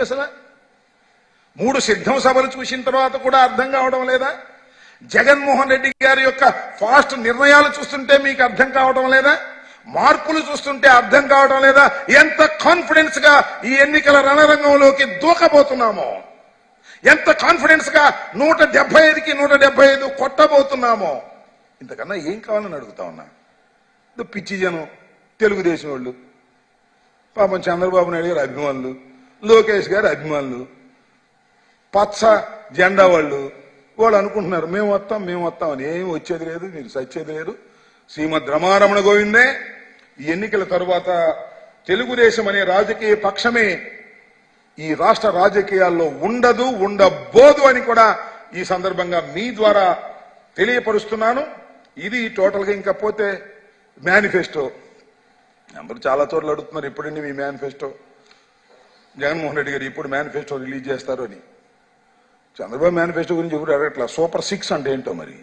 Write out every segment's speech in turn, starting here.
మీకు అసలు 3 సిద్ధం సభలు చూసిన తర్వాత కూడా అర్థం కావడం లేదా? జగన్మోహన్ రెడ్డి గారి యొక్క ఫాస్ట్ నిర్ణయాలు చూస్తుంటే మీకు అర్థం కావడం లేదా? మార్పులు చూస్తుంటే అర్థం కావడం లేదా? ఎంత కాన్ఫిడెన్స్ గా ఈ ఎన్నికల రణరంగంలోకి దూకబోతున్నామో, ఎంత కాన్ఫిడెన్స్ గా 175కి 175 కొట్టబోతున్నామో, ఇంతకన్నా ఏం కావాలని అడుగుతా ఉన్నా. పిచ్చి జనం, తెలుగుదేశం వాళ్ళు, పాపం చంద్రబాబు నాయుడు గారి అభిమానులు, లోకేష్ గారి అభిమానులు, పచ్చ జెండా వాళ్ళు అనుకుంటున్నారు మేము వస్తాం అని. ఏం వచ్చేది లేదు, మీరు సచ్చేది లేదు. శ్రీమద్ రమారమణ గోవిందే. ఈ ఎన్నికల తరువాత తెలుగుదేశం అనే రాజకీయ పక్షమే ఈ రాష్ట్ర రాజకీయాల్లో ఉండదు, ఉండబోదు అని కూడా ఈ సందర్భంగా మీ ద్వారా తెలియపరుస్తున్నాను. ఇది టోటల్ గా. ఇంకా పోతే మేనిఫెస్టో, అందరూ చాలా చోట్ల అడుగుతున్నారు ఎప్పుడండి మీ మేనిఫెస్టో, జగన్మోహన్ రెడ్డి గారు ఇప్పుడు మేనిఫెస్టో రిలీజ్ చేస్తారు అని. చంద్రబాబు మేనిఫెస్టో గురించి ఎవరు అడగట్లా. సూపర్ 6 అంటే ఏంటో మరి,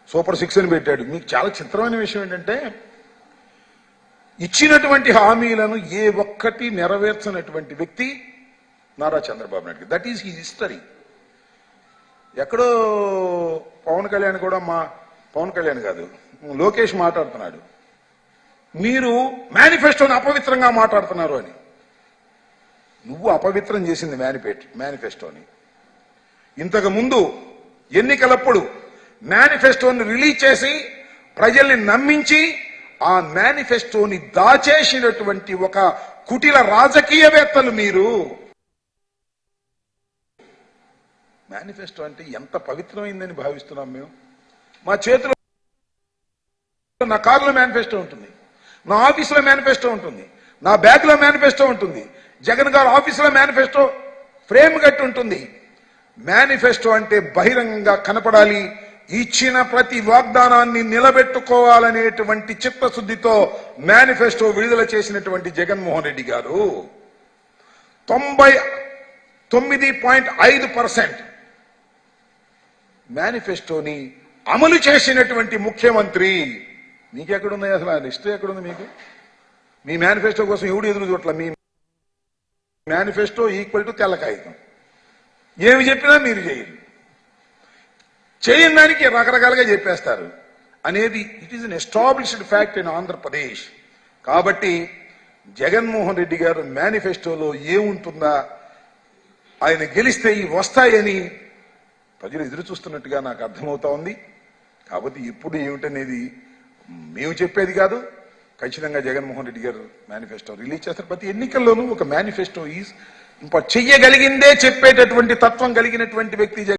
సూపర్ 6 అని పెట్టాడు. మీకు చాలా చిత్రమైన విషయం ఏంటంటే, ఇచ్చినటువంటి హామీలను ఏ ఒక్కటి నెరవేర్చినటువంటి వ్యక్తి Nara Chandrababu Naidu. That is his history. ఎక్కడో పవన్ కళ్యాణ్ కూడా, పవన్ కళ్యాణ్ కాదు, లోకేష్ మాట్లాడుతున్నాడు, మీరు మేనిఫెస్టోని అపవిత్రంగా మాట్లాడుతున్నారు అని. నువ్వు అపవిత్రం చేసింది మేనిఫెస్టోని. ఇంతకు ముందు ఎన్నికలప్పుడు మేనిఫెస్టోని రిలీజ్ చేసి ప్రజల్ని నమ్మించి ఆ మేనిఫెస్టోని దాచేసినటువంటి ఒక కుటిల రాజకీయవేత్తలు మీరు. మేనిఫెస్టో అంటే ఎంత పవిత్రమైందని భావిస్తున్నాం మేము. మా చేతిలో, నా కారులో మేనిఫెస్టో ఉంటుంది, నా ఆఫీసులో మేనిఫెస్టో ఉంటుంది, నా బ్యాగ్ లో మేనిఫెస్టో ఉంటుంది, జగన్ గారు ఆఫీసులో మేనిఫెస్టో ఫ్రేమ్ కట్టి ఉంటుంది. మేనిఫెస్టో అంటే బహిరంగంగా కనపడాలి, ఇచ్చిన ప్రతి వాగ్దానాన్ని నిలబెట్టుకోవాలనేటువంటి చిత్తశుద్ధితో మేనిఫెస్టో విడుదల చేసినటువంటి జగన్మోహన్ రెడ్డి గారు 99.5% మేనిఫెస్టోని అమలు చేసినటువంటి ముఖ్యమంత్రి. మీకెక్కడున్నాయి అసలు? ఆ లిస్టు ఎక్కడుంది మీకు? మీ మేనిఫెస్టో కోసం ఎవడు ఎదురు చూడట్ల. మీ మేనిఫెస్టో ఈక్వల్ టు తెల్ల కాగితం. ఏమి చెప్పినా మీరు చేయని దానికి రకరకాలుగా చెప్పేస్తారు అనేది it is an established fact in Andhra Pradesh. కాబట్టి జగన్మోహన్ రెడ్డి గారు మేనిఫెస్టోలో ఏముంటుందా, ఆయన గెలిస్తే ఇవి వస్తాయని ప్రజలు ఎదురు చూస్తున్నట్టుగా నాకు అర్థమవుతా ఉంది. కాబట్టి ఇప్పుడు ఏమిటనేది మేము చెప్పేది కాదు, ఖచ్చితంగా జగన్మోహన్ రెడ్డి గారు మేనిఫెస్టో రిలీజ్ చేస్తారు. ప్రతి ఎన్నికల్లోనూ ఒక మేనిఫెస్టో ఈజ్ చెయ్యగలిగిందే చెప్పేటటువంటి తత్వం కలిగినటువంటి వ్యక్తి